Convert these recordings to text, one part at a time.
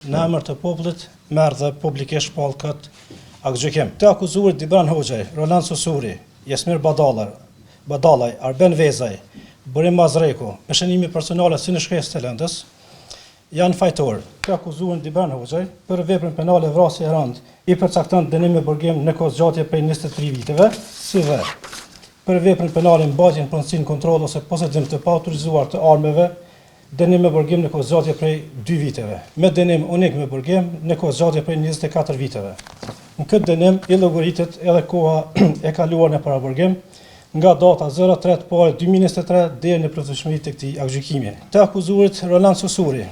Në emër të popullit, merr dhe publikisht shpall këtë aktgjykim. Të akuzuarit Dibran Hoxhaj, Roland Susuri, Jasmir Badallaj, Arben Vezaj, Burim Mazreku, me shënime personale si në shkresë të lëndës, janë fajtorë. Të akuzuarit Dibran Hoxhaj për veprën penale vrasje e rënd i përcakton dënim me burgim në kohë zgjatje prej 23 viteve, si dhe për veprën penale mbajtje në punësinë kontroll ose posedim të paautorizuar të armëve, dënim me burgim në kohë zgjatje prej 2 viteve, me dënim unik me burgim në kohë zgjatje prej 24 viteve. Në këtë dënim i llogaritet edhe koha e kaluar në paraburgim nga data 03/2023 deri në plotësimi të këtij aktgjykimi. Të akuzuarit Roland Susuri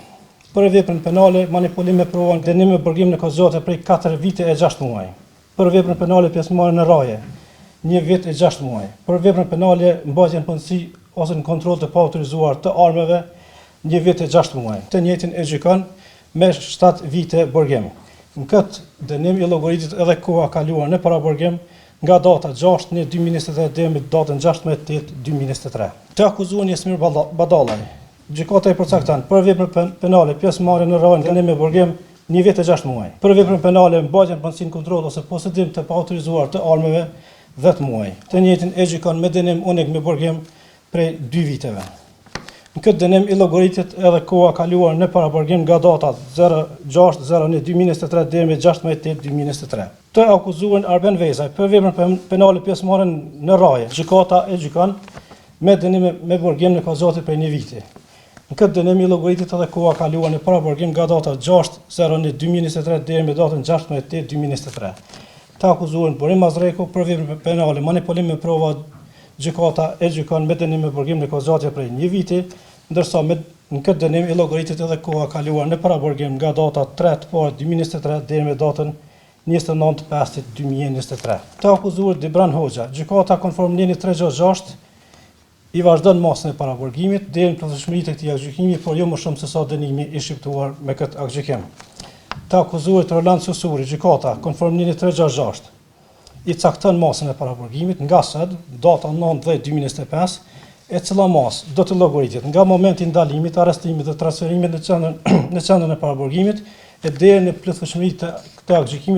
për veprën penale manipulim me provën, dënim me burgim në kohë zgjatje prej 4 vite e 6 muaj. Për veprën penale pjesëmarrje në rraje 1 vit e 6 muaj. Për veprën penale mbajtje në punësi ose në kontroll të paautorizuar të armëve 1 vit e 6 muaj. Të njëjtin e gjykon me 7 vite burgim. Në këtë dënim i llogaritet edhe koha kaluar në paraburgim nga data 6/1/2023 deri në datën 16/8/2023. Të akuzuar Jasmir Badallaj, gjykata i përcakton për veprën penale pjesëmarrje në rraje dënim me burgim 1 vit e 6 muaj. Për veprën penale mbajtje në punësinë kontroll ose posedim të paautorizuar të armëve 10 muaj. Të njëjtin e gjykon me dënim unik me burgim prej 2 viteve. Në këtë dënim i llogaritet edhe koha kaluar në paraburgim nga data 06/01/2023 deri në 16/8/2023. Të akuzuar Arben Vezaj për veprën penale pjesëmarrje në rraje, gjykata e gjykon me dënim me burgim në kohë zgjatje prej 1 viti. Në këtë dënim i llogaritet edhe koha kaluar në paraburgim nga data 06/01/2023 deri në datën 16/8/2023. Të akuzuar Burim Mazreku për veprën penale manipulim me prova, gjykata e gjykon me dënim me burgim në kohë zgjatje prej 1 viti, ndërsa në këtë dënim i llogaritet edhe koha kaluar në paraburgim nga data 3/2023 deri në datën 29/5/2023. Të akuzuar Dibran Hoxha, gjykata konform ligjit 366 i vazhdon masën e paraburgimit deri në plotësimi të këtij aktgjykimi, por jo më shumë se sa dënimi i shqiptuar me këtë aktgjykim. Të akuzuarit Roland Susuri, gjykata konform ligjit 366 i cakton masën e paraburgimit nga sot, data 9/10/2025, e cila masë do të llogaritet nga momenti i ndalimit, arrestimit dhe transferimit në qendrën e paraburgimit e deri në plotësimi të këtij aktgjykimi